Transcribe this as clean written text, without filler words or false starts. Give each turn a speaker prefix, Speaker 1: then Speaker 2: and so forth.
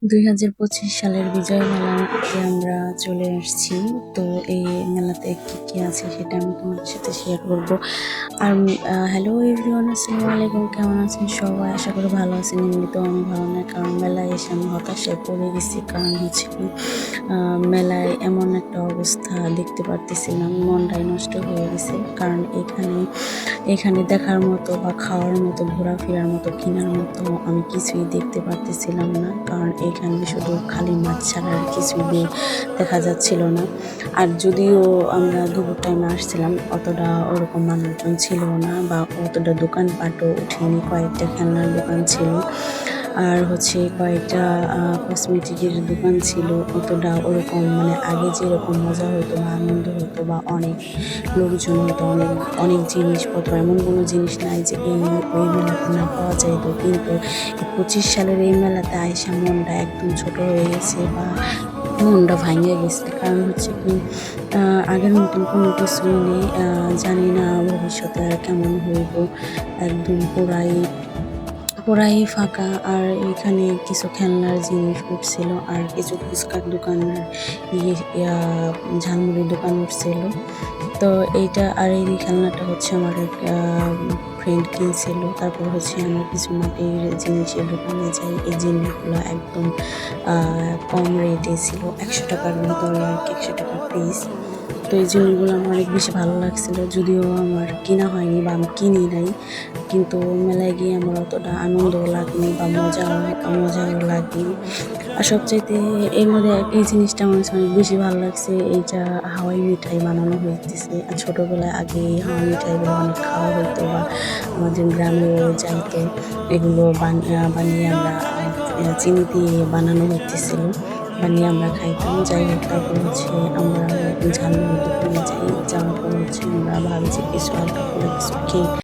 Speaker 1: 2025 সালের বিজয় মেলাতে আমরা চলে আসছি। তো এই মেলাতে কি আছে সেটা আমি তোমাদের সাথে শেয়ার করব। আর হ্যালো এভরিওয়ান, আসসালামু আলাইকুম। কেমন আছেন সবাই? আশা করি ভালো আছেন। এমনিতে আমি ভালো না, কারণ মেলায় এসে আমি হতাশায় পড়ে গেছি। কারণ হচ্ছে কি, মেলায় এমন একটা অবস্থা দেখতে পারতেছিলাম, মনটাই নষ্ট হয়ে গেছে। কারণ এখানে দেখার মতো বা খাওয়ার মতো, ঘোরাফেরার মতো, কেনার মতো আমি কিছুই দেখতে পারতেছিলাম না। কারণ এখানে শুধু খালি মাছ ছাড়া আর কিছুই দেখা যাচ্ছিল না। আর যদিও আমরা দুপুর টাইমে আসছিলাম, অতটা ওরকম মানুষজন ছিল না বা অতটা দোকানপাটও উঠেনি। কয়েকটা খেলনার দোকান ছিল, আর হচ্ছে কয়েকটা কসমেটিকের দোকান ছিল। অতটা ওরকম মানে আগে যেরকম মজা হতো বা আনন্দ হতো বা অনেক লোকজন হতো, অনেক অনেক জিনিসপত্র, এমন কোনো জিনিস নাই যে ওই মেলাতে না পাওয়া যাইতো। কিন্তু 25 সালের এই মেলাতে আইসা মনটা একদম ছোট হয়ে গেছে বা মনটা ভাঙে গেছে। কারণ হচ্ছে কি, আগের মতন কোনো কিছুই নেই। জানি না ভবিষ্যতে আর কেমন হইব। একদম পুরাই ফাঁকা। আর এখানে কিছু খেলনার জিনিস উঠছিল, আর কিছু ফুচকার দোকান আর ঝালমুড়ির দোকান উঠছিল। তো এইটা আর এই খেলনাটা হচ্ছে আমার এক ফ্রেন্ড কিনছিল। তারপর হচ্ছে আমার কিছু মাটির জিনিসের দোকানে যাই, এই জিনিসগুলো একদম কম রেটে ছিল, 100 টাকার ভিতরে আর কি, 100 টাকার পিস। তো এই জিনিসগুলো আমার অনেক বেশি ভালো লাগছিল, যদিও আমার কিনা হয়নি বা আমি কিনি নাই। কিন্তু মেলায় গিয়ে আমার অতটা আনন্দও লাগেনি বা মজাও লাগেনি। আর সবচাইতে এর মধ্যে এই জিনিসটা আমার কাছে অনেক বেশি ভালো লাগছে, এইটা হাওয়াই মিঠাই বানানো হইতেছে। আর ছোটোবেলায় আগে এই হাওয়াই মিঠাইগুলো অনেক খাওয়া হইতো বা আমাদের গ্রামেও যাইতো। এগুলো বানিয়ে আমরা চিনি দিয়ে বানানো হইতেছিল, বানিয়ে আমরা খাইতাম। যাই হোক, তারপর হচ্ছে আমরা ঝালমুড়ির দোকানে যাই। যাওয়ার পর হচ্ছে আমরা ভাবি যে কিছু হালকা ফুলকা কিছু খেয়ে